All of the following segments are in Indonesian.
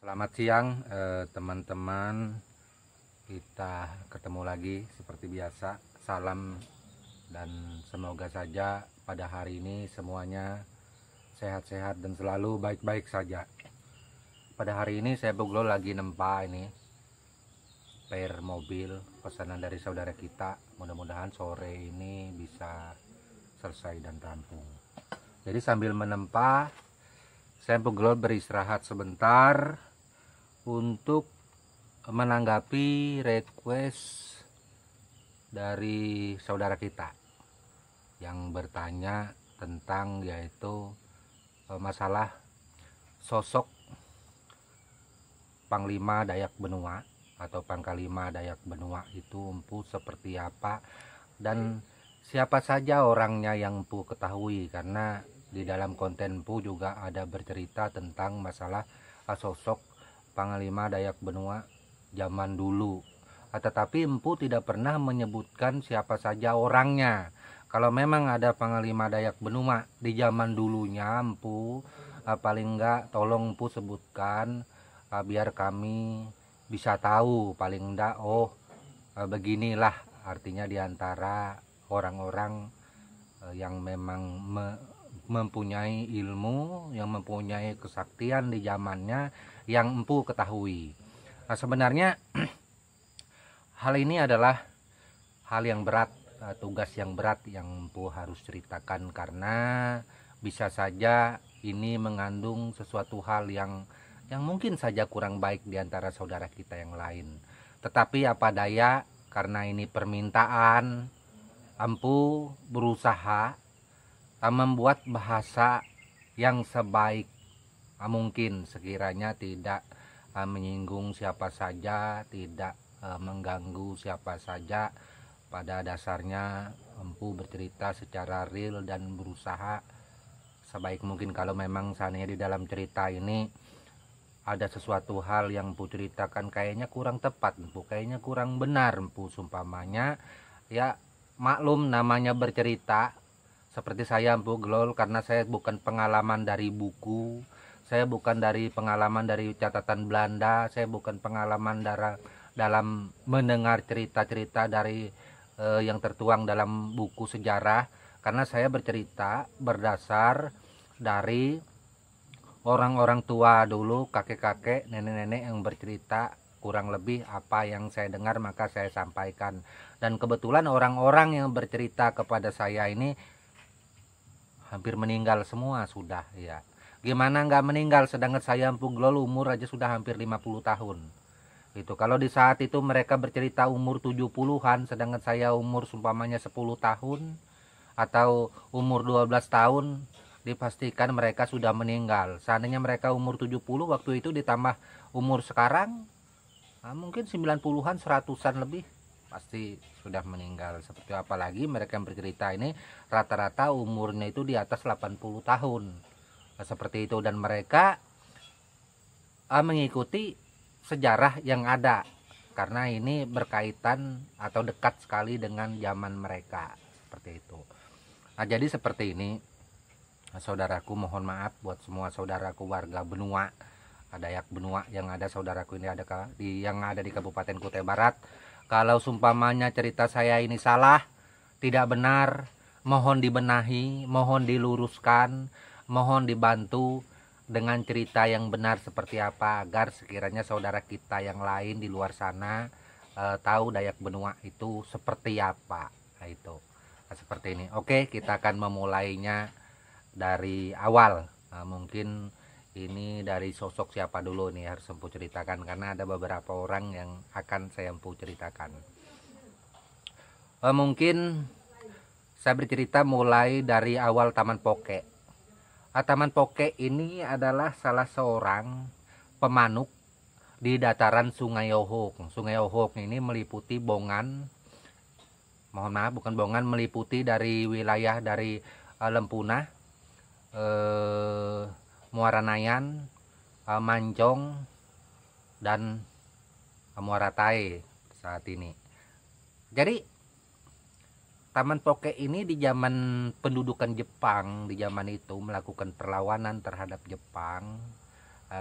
Selamat siang teman-teman, kita ketemu lagi seperti biasa. Salam dan semoga saja pada hari ini semuanya sehat-sehat dan selalu baik-baik saja. Pada hari ini saya Buglo lagi nempa ini spare mobil pesanan dari saudara kita. Mudah-mudahan sore ini bisa selesai dan rampung. Jadi sambil menempa saya Buglo beristirahat sebentar untuk menanggapi request dari saudara kita yang bertanya tentang yaitu masalah sosok Panglima Dayak Benua atau Pangkalima Dayak Benua itu empu seperti apa dan siapa saja orangnya yang empu ketahui, karena di dalam konten empu juga ada bercerita tentang masalah sosok Panglima Dayak Benua zaman dulu. Tetapi empu tidak pernah menyebutkan siapa saja orangnya. Kalau memang ada Panglima Dayak Benua di zaman dulunya, empu paling enggak tolong empu sebutkan biar kami bisa tahu paling enggak beginilah artinya diantara orang-orang yang memang mempunyai ilmu, yang mempunyai kesaktian di zamannya yang empu ketahui. Nah, sebenarnya hal ini adalah hal yang berat, tugas yang berat yang empu harus ceritakan, karena bisa saja ini mengandung sesuatu hal yang mungkin saja kurang baik di antara saudara kita yang lain. Tetapi apa daya, karena ini permintaan, empu berusaha membuat bahasa yang sebaik mungkin, sekiranya tidak menyinggung siapa saja, tidak mengganggu siapa saja. Pada dasarnya empu bercerita secara real dan berusaha sebaik mungkin. Kalau memang seandainya di dalam cerita ini ada sesuatu hal yang empu ceritakan kayaknya kurang tepat, empu kayaknya kurang benar, empu sumpamanya ya maklum, namanya bercerita. Seperti saya empu Glol, karena saya bukan pengalaman dari buku, saya bukan dari pengalaman dari catatan Belanda, saya bukan pengalaman dalam mendengar cerita-cerita dari yang tertuang dalam buku sejarah, karena saya bercerita berdasar dari orang-orang tua dulu, kakek-kakek, nenek-nenek yang bercerita kurang lebih apa yang saya dengar maka saya sampaikan. Dan kebetulan orang-orang yang bercerita kepada saya ini hampir meninggal semua sudah ya. Gimana nggak meninggal, sedangkan saya empu Glol umur aja sudah hampir 50 tahun. Itu kalau di saat itu mereka bercerita umur 70-an, sedangkan saya umur sumpamanya 10 tahun atau umur 12 tahun, dipastikan mereka sudah meninggal. Seandainya mereka umur 70 waktu itu ditambah umur sekarang, mungkin 90-an, 100-an lebih pasti sudah meninggal. Seperti apalagi mereka yang bercerita ini rata-rata umurnya itu di atas 80 tahun. Seperti itu, dan mereka mengikuti sejarah yang ada karena ini berkaitan atau dekat sekali dengan zaman mereka. Seperti itu. Nah, jadi seperti ini saudaraku, mohon maaf buat semua saudaraku warga Benua, Dayak Benua yang ada, saudaraku ini ada yang ada di Kabupaten Kutai Barat. Kalau sumpamanya cerita saya ini salah, tidak benar, mohon dibenahi, mohon diluruskan, mohon dibantu dengan cerita yang benar seperti apa, agar sekiranya saudara kita yang lain di luar sana tahu Dayak Benua itu seperti apa. Nah, itu seperti ini. Oke, kita akan memulainya dari awal. Mungkin ini dari sosok siapa dulu nih harus empu ceritakan, karena ada beberapa orang yang akan saya empu ceritakan. Mungkin saya bercerita mulai dari awal Taman Poke. Taman Poke ini adalah salah seorang pemanuk di dataran Sungai Ohok. Sungai Ohok ini meliputi Bongan, mohon maaf bukan Bongan, meliputi dari wilayah dari Lempunah, Muara Nayan, Mancong, dan Muara Tae saat ini. Jadi Taman Poke ini di zaman pendudukan Jepang, di zaman itu melakukan perlawanan terhadap Jepang,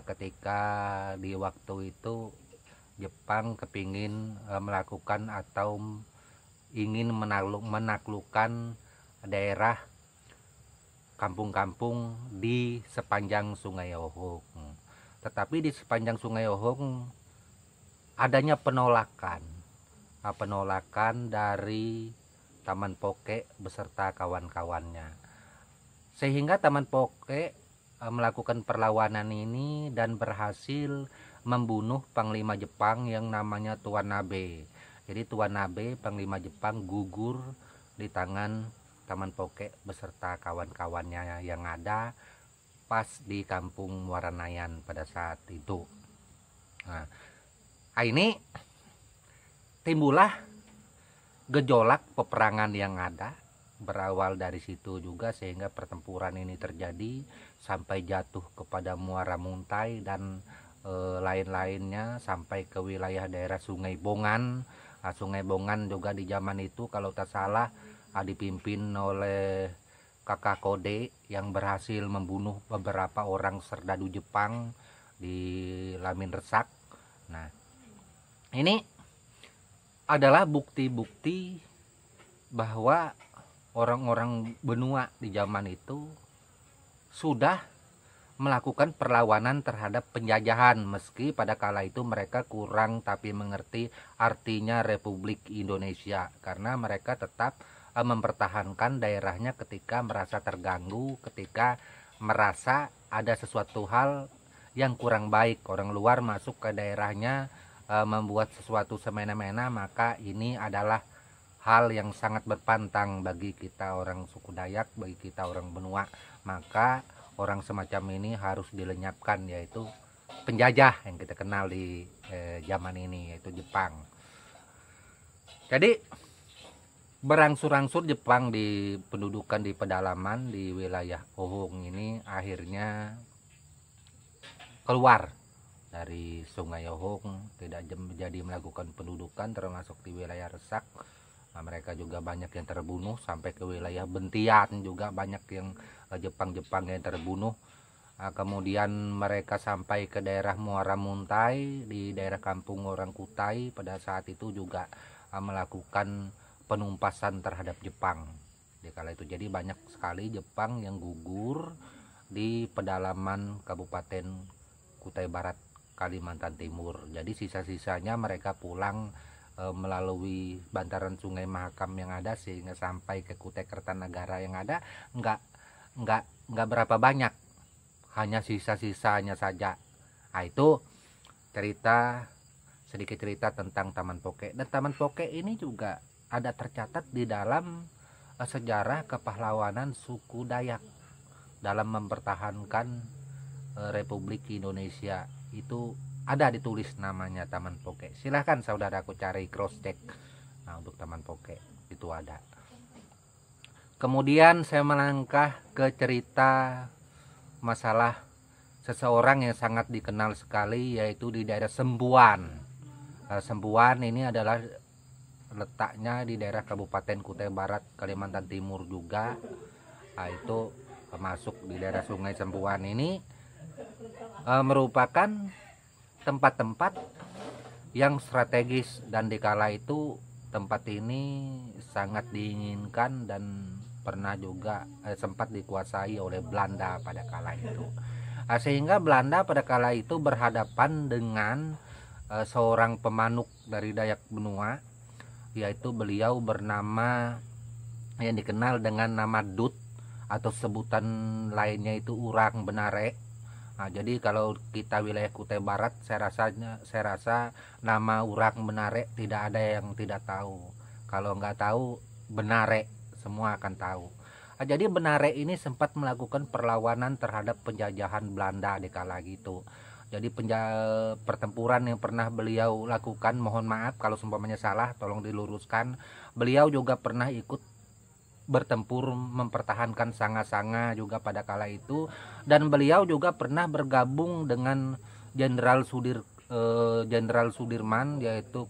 ketika di waktu itu Jepang kepingin melakukan atau ingin menaklukkan daerah kampung-kampung di sepanjang Sungai Ohog. Tetapi di sepanjang Sungai Ohog adanya penolakan dari Taman Poke beserta kawan-kawannya, sehingga Taman Poke melakukan perlawanan ini dan berhasil membunuh Panglima Jepang yang namanya Tuan Nabe. Jadi Tuan Nabe, Panglima Jepang, gugur di tangan Taman Poke beserta kawan-kawannya yang ada pas di kampung Muaranayan pada saat itu. Nah, ini timbullah gejolak peperangan yang ada, berawal dari situ juga sehingga pertempuran ini terjadi sampai jatuh kepada Muara Muntai dan lain-lainnya sampai ke wilayah daerah Sungai Bongan. Sungai Bongan juga di zaman itu kalau tak salah dipimpin oleh Kakak Kode yang berhasil membunuh beberapa orang serdadu Jepang di Lamin Resak. Nah, ini adalah bukti-bukti bahwa orang-orang benua di zaman itu sudah melakukan perlawanan terhadap penjajahan, meski pada kala itu mereka kurang tapi mengerti artinya Republik Indonesia, karena mereka tetap mempertahankan daerahnya ketika merasa terganggu, ketika merasa ada sesuatu hal yang kurang baik, orang luar masuk ke daerahnya membuat sesuatu semena-mena, maka ini adalah hal yang sangat berpantang bagi kita orang suku Dayak, bagi kita orang benua. Maka orang semacam ini harus dilenyapkan, yaitu penjajah yang kita kenal di zaman ini, yaitu Jepang. Jadi berangsur-angsur Jepang di pendudukan di pedalaman di wilayah Ohog ini akhirnya keluar dari Sungai Ohog, tidak jadi melakukan pendudukan termasuk di wilayah Resak. Mereka juga banyak yang terbunuh, sampai ke wilayah Bentian juga banyak yang Jepang-Jepang yang terbunuh. Kemudian mereka sampai ke daerah Muara Muntai, di daerah kampung orang Kutai pada saat itu juga melakukan penumpasan terhadap Jepang di kala itu. Jadi banyak sekali Jepang yang gugur di pedalaman Kabupaten Kutai Barat, Kalimantan Timur. Jadi sisa-sisanya mereka pulang melalui bantaran Sungai Mahakam yang ada, sehingga sampai ke Kutai Kertanegara yang ada nggak berapa banyak, hanya sisa-sisanya saja. Nah, itu sedikit cerita tentang Taman Poke. Dan Taman Poke ini juga ada tercatat di dalam sejarah kepahlawanan suku Dayak dalam mempertahankan Republik Indonesia. Itu ada ditulis namanya Taman Poke. Silahkan saudaraku cari cross check. Nah, untuk Taman Poke itu ada. Kemudian saya melangkah ke cerita masalah seseorang yang sangat dikenal sekali, yaitu di daerah Sembuan. Sembuan ini adalah letaknya di daerah Kabupaten Kutai Barat, Kalimantan Timur juga. Nah, itu masuk di daerah Sungai Sembuan ini merupakan tempat-tempat yang strategis, dan di kala itu tempat ini sangat diinginkan dan pernah juga sempat dikuasai oleh Belanda pada kala itu. Sehingga Belanda pada kala itu berhadapan dengan seorang pemanuk dari Dayak Benua, yaitu beliau bernama yang dikenal dengan nama Dut, atau sebutan lainnya itu Urang Benare. Nah, jadi kalau kita wilayah Kutai Barat, saya rasa nama Urang Benare tidak ada yang tidak tahu. Kalau nggak tahu Benare, semua akan tahu. Nah, jadi Benare ini sempat melakukan perlawanan terhadap penjajahan Belanda di kala itu. Jadi pertempuran yang pernah beliau lakukan, mohon maaf kalau seumpamanya salah, tolong diluruskan. Beliau juga pernah ikut bertempur mempertahankan Sanga-Sanga juga pada kala itu, dan beliau juga pernah bergabung dengan Jenderal Sudirman, yaitu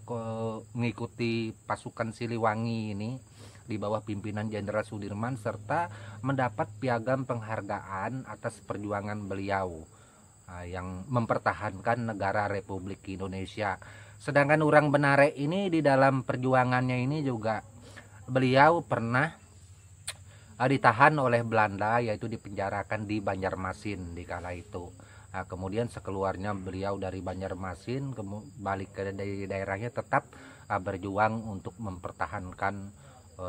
mengikuti pasukan Siliwangi ini di bawah pimpinan Jenderal Sudirman, serta mendapat piagam penghargaan atas perjuangan beliau. yang mempertahankan negara Republik Indonesia. Sedangkan orang Benare ini di dalam perjuangannya ini juga beliau pernah ditahan oleh Belanda, yaitu dipenjarakan di Banjarmasin di kala itu. Kemudian sekeluarnya beliau dari Banjarmasin balik ke daerahnya, tetap berjuang untuk mempertahankan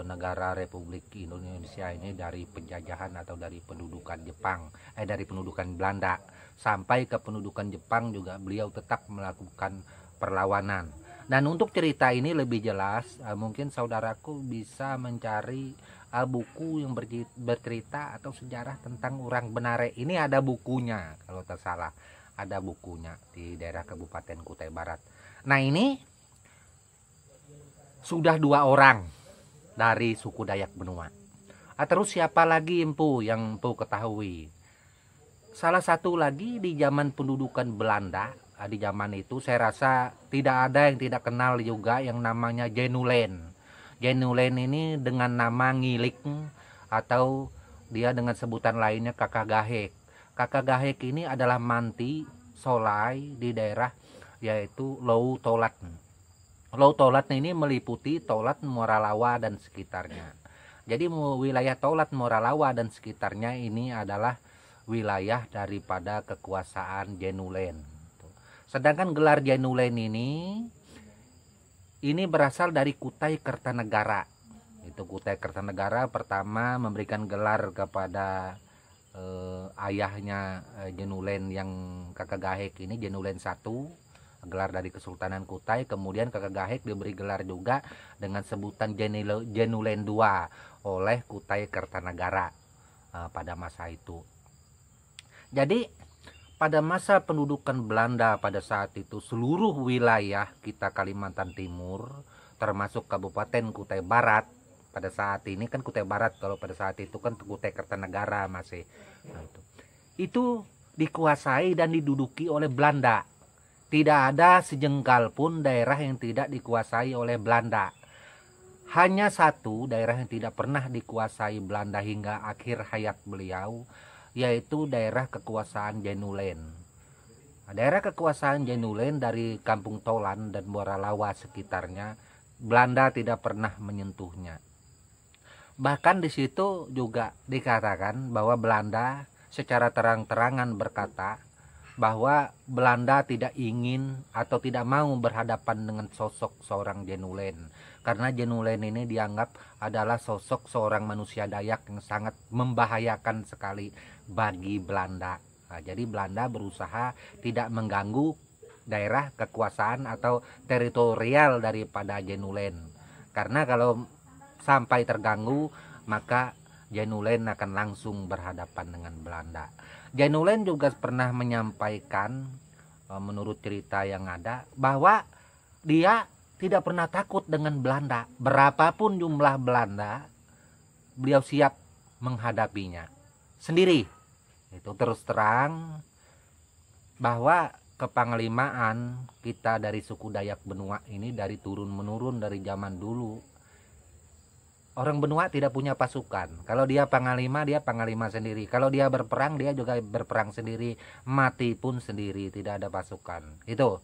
negara Republik Indonesia ini dari penjajahan atau dari pendudukan Jepang, dari pendudukan Belanda. Sampai ke pendudukan Jepang juga beliau tetap melakukan perlawanan. Dan untuk cerita ini lebih jelas, mungkin saudaraku bisa mencari buku yang bercerita atau sejarah tentang orang Benare. Ini ada bukunya, kalau tak salah ada bukunya di daerah Kabupaten Kutai Barat. Nah, ini sudah 2 orang dari suku Dayak Benua. Terus siapa lagi empu yang empu ketahui? Salah satu lagi di zaman pendudukan Belanda, di zaman itu saya rasa tidak ada yang tidak kenal juga yang namanya Jenulen. Jenulen ini dengan nama Ngilik atau dia dengan sebutan lainnya Kakak Gahek. Kakak Gahek ini adalah manti solai di daerah yaitu Lou Tolat. Lou Tolat ini meliputi Tolat, Moralawa dan sekitarnya. Jadi wilayah Tolat, Moralawa dan sekitarnya ini adalah wilayah daripada kekuasaan Jenulen. Sedangkan gelar Jenulen ini berasal dari Kutai Kertanegara. Itu Kutai Kertanegara pertama memberikan gelar kepada ayahnya Jenulen yang Kakak Gahek ini, Jenulen I, gelar dari Kesultanan Kutai. Kemudian Kakak Gahek diberi gelar juga dengan sebutan Jenulen II oleh Kutai Kertanegara pada masa itu. Jadi pada masa pendudukan Belanda pada saat itu, seluruh wilayah kita Kalimantan Timur, termasuk Kabupaten Kutai Barat, pada saat ini kan Kutai Barat, kalau pada saat itu kan Kutai Kertanegara masih. Nah, itu dikuasai dan diduduki oleh Belanda. Tidak ada sejengkal pun daerah yang tidak dikuasai oleh Belanda. Hanya satu daerah yang tidak pernah dikuasai Belanda hingga akhir hayat beliau, yaitu daerah kekuasaan Jenulen. Daerah kekuasaan Jenulen dari Kampung Tolan dan Moralawa sekitarnya, Belanda tidak pernah menyentuhnya. Bahkan di situ juga dikatakan bahwa Belanda secara terang-terangan berkata bahwa Belanda tidak ingin atau tidak mau berhadapan dengan sosok seorang Jenulen. Karena Jenulen ini dianggap adalah sosok seorang manusia Dayak yang sangat membahayakan sekali bagi Belanda. Nah, jadi Belanda berusaha tidak mengganggu daerah kekuasaan atau teritorial daripada Jenulen. Karena kalau sampai terganggu, maka Jenulen akan langsung berhadapan dengan Belanda. Jenulen juga pernah menyampaikan, menurut cerita yang ada, bahwa dia tidak pernah takut dengan Belanda. Berapapun jumlah Belanda, beliau siap menghadapinya sendiri. Itu terus terang bahwa kepanglimaan kita dari suku Dayak Benua ini dari turun-menurun dari zaman dulu. Orang Benua tidak punya pasukan. Kalau dia panglima, dia panglima sendiri. Kalau dia berperang, dia juga berperang sendiri. Mati pun sendiri, tidak ada pasukan. Itu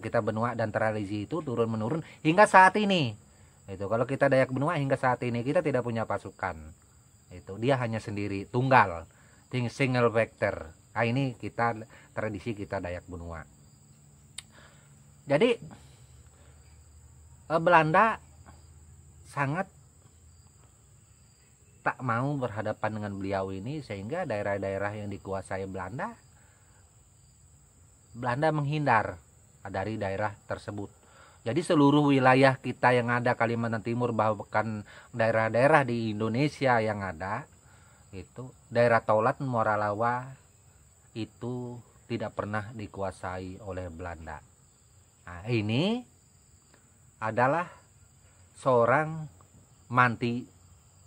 kita Benua dan tradisi itu turun-menurun hingga saat ini. Itu kalau kita Dayak Benua hingga saat ini kita tidak punya pasukan. Itu dia hanya sendiri, tunggal, single vector. Nah, ini kita tradisi kita Dayak Benua. Jadi Belanda sangat tak mau berhadapan dengan beliau ini, sehingga daerah-daerah yang dikuasai Belanda menghindar dari daerah tersebut. Jadi seluruh wilayah kita yang ada Kalimantan Timur, bahkan daerah-daerah di Indonesia yang ada, itu daerah Tolat, Moralawa itu tidak pernah dikuasai oleh Belanda. Nah, ini adalah seorang manti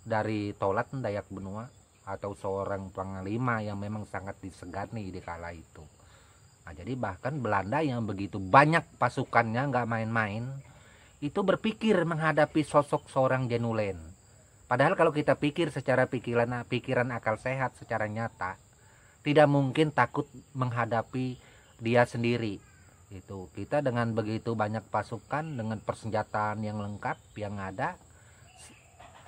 dari Tolat Dayak Benua atau seorang panglima yang memang sangat disegani di kala itu. Nah, jadi bahkan Belanda yang begitu banyak pasukannya, nggak main-main, itu berpikir menghadapi sosok seorang Jenulen. Padahal kalau kita pikir secara pikiran akal sehat, secara nyata, tidak mungkin takut menghadapi dia sendiri. Itu kita dengan begitu banyak pasukan dengan persenjataan yang lengkap yang ada,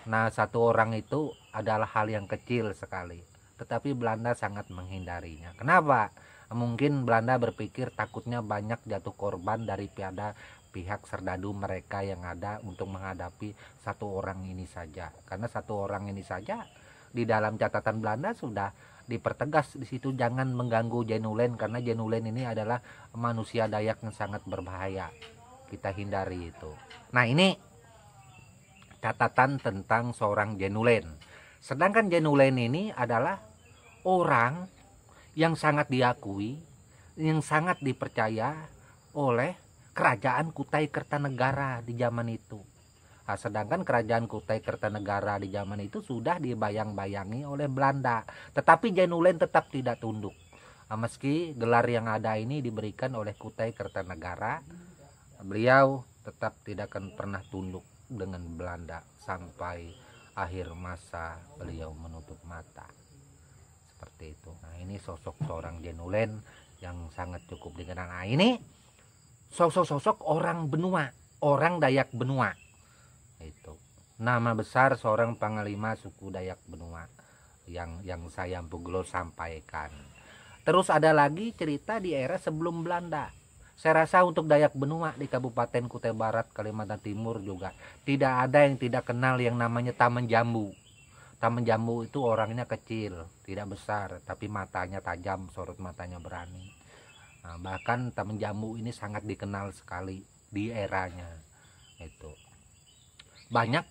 nah satu orang itu adalah hal yang kecil sekali, tetapi Belanda sangat menghindarinya. Kenapa? Mungkin Belanda berpikir takutnya banyak jatuh korban daripada pihak serdadu mereka yang ada untuk menghadapi satu orang ini saja. Karena satu orang ini saja di dalam catatan Belanda sudah dipertegas di situ, jangan mengganggu Jenulen karena Jenulen ini adalah manusia Dayak yang sangat berbahaya. Kita hindari itu. Nah, ini catatan tentang seorang Jenulen. Sedangkan Jenulen ini adalah orang yang sangat diakui, yang sangat dipercaya oleh kerajaan Kutai Kertanegara di zaman itu. Nah, sedangkan kerajaan Kutai Kertanegara di zaman itu sudah dibayang-bayangi oleh Belanda, tetapi Jenulen tetap tidak tunduk. Nah, meski gelar yang ada ini diberikan oleh Kutai Kertanegara, beliau tetap tidak akan pernah tunduk dengan Belanda sampai akhir masa beliau menutup mata. Seperti itu. Nah, ini sosok seorang Jenulen yang sangat cukup dikenal. Nah, ini sosok orang benua, orang Dayak benua. Itu nama besar seorang panglima suku Dayak benua yang saya Mpu Gelo sampaikan. Terus ada lagi cerita di era sebelum Belanda. Saya rasa untuk Dayak benua di Kabupaten Kutai Barat, Kalimantan Timur juga tidak ada yang tidak kenal yang namanya Taman Jambu. Taman Jambu itu orangnya kecil, tidak besar, tapi matanya tajam, sorot matanya berani. Nah, bahkan Taman Jambu ini sangat dikenal sekali di eranya. Itu banyak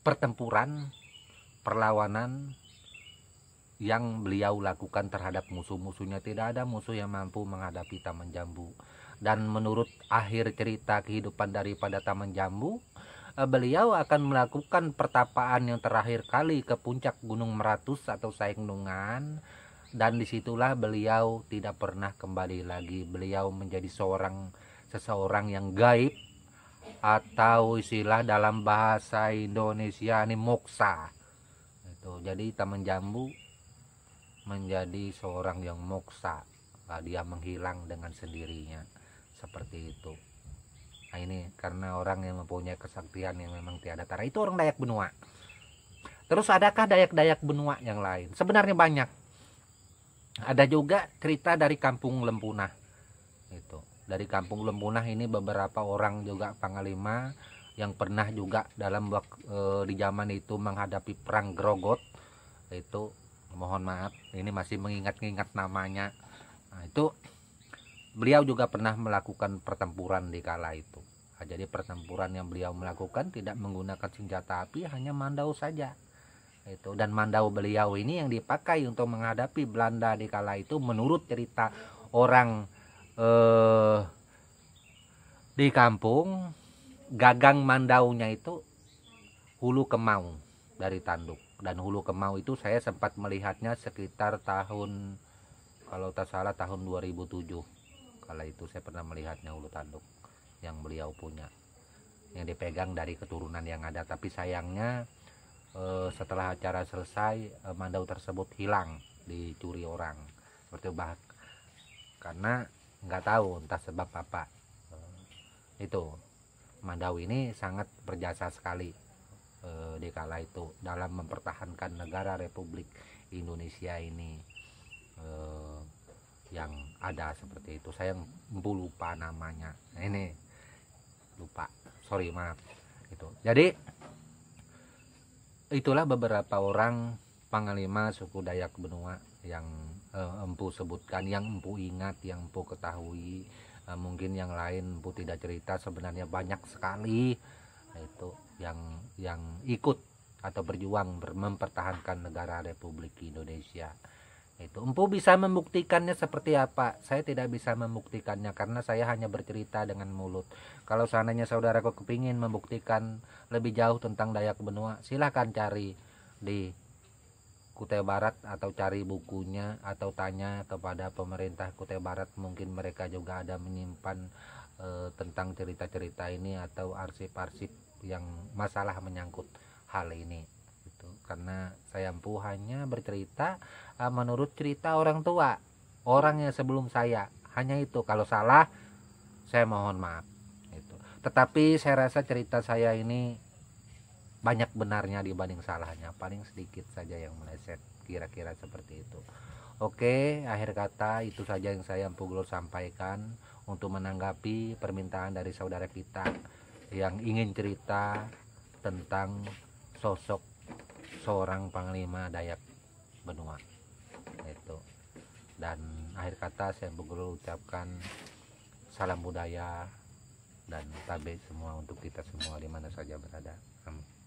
pertempuran, perlawanan yang beliau lakukan terhadap musuh-musuhnya. Tidak ada musuh yang mampu menghadapi Taman Jambu. Dan menurut akhir cerita kehidupan daripada Taman Jambu, beliau akan melakukan pertapaan yang terakhir kali ke puncak Gunung Meratus atau Saengdungan, dan disitulah beliau tidak pernah kembali lagi. Beliau menjadi seseorang yang gaib, atau istilah dalam bahasa Indonesia ini moksa. Itu jadi Taman Jambu menjadi seorang yang moksa. Dia menghilang dengan sendirinya seperti itu. Nah, ini karena orang yang mempunyai kesaktian yang memang tiada tara. Itu orang Dayak benua. Terus adakah Dayak-Dayak benua yang lain? Sebenarnya banyak. Ada juga cerita dari Kampung Lempunah. Itu dari Kampung Lempunah ini beberapa orang juga panglima yang pernah juga dalam di zaman itu menghadapi perang Grogot. Itu mohon maaf ini masih mengingat-ingat namanya. Nah, itu beliau juga pernah melakukan pertempuran di kala itu. Nah, jadi pertempuran yang beliau melakukan tidak menggunakan senjata api, hanya mandau saja. Itu, dan mandau beliau ini yang dipakai untuk menghadapi Belanda di kala itu menurut cerita orang di kampung, gagang mandaunya itu hulu kemau dari tanduk. Dan hulu kemau itu saya sempat melihatnya sekitar tahun, kalau tak salah tahun 2007. Kala itu saya pernah melihatnya hulu tanduk yang beliau punya, yang dipegang dari keturunan yang ada. Tapi sayangnya setelah acara selesai, mandau tersebut hilang, dicuri orang. Seperti karena nggak tahu entah sebab apa. Itu mandau ini sangat berjasa sekali di kala itu dalam mempertahankan negara Republik Indonesia ini yang ada seperti itu. Saya lupa namanya. Nah, ini lupa, sorry, maaf. Itu jadi itulah beberapa orang panglima suku Dayak benua yang empu sebutkan, yang empu ingat, yang empu ketahui. Mungkin yang lain empu tidak cerita, sebenarnya banyak sekali itu yang ikut atau berjuang mempertahankan negara Republik Indonesia. Itu empu bisa membuktikannya seperti apa, saya tidak bisa membuktikannya karena saya hanya bercerita dengan mulut. Kalau seandainya saudaraku kepingin membuktikan lebih jauh tentang Dayak benua, silahkan cari di Kutai Barat atau cari bukunya, atau tanya kepada pemerintah Kutai Barat, mungkin mereka juga ada menyimpan tentang cerita-cerita ini atau arsip-arsip yang masalah menyangkut hal ini. Itu itu, karena saya empu hanya bercerita menurut cerita orang tua, orang yang sebelum saya. Hanya itu, kalau salah saya mohon maaf itu. Tetapi saya rasa cerita saya ini banyak benarnya dibanding salahnya, paling sedikit saja yang meleset, kira-kira seperti itu. Oke, akhir kata itu saja yang saya Empu Glo sampaikan untuk menanggapi permintaan dari saudara kita yang ingin cerita tentang sosok seorang panglima Dayak Benua itu. Dan akhir kata saya Empu Glo ucapkan salam budaya dan tabe semua untuk kita semua di mana saja berada. Amin.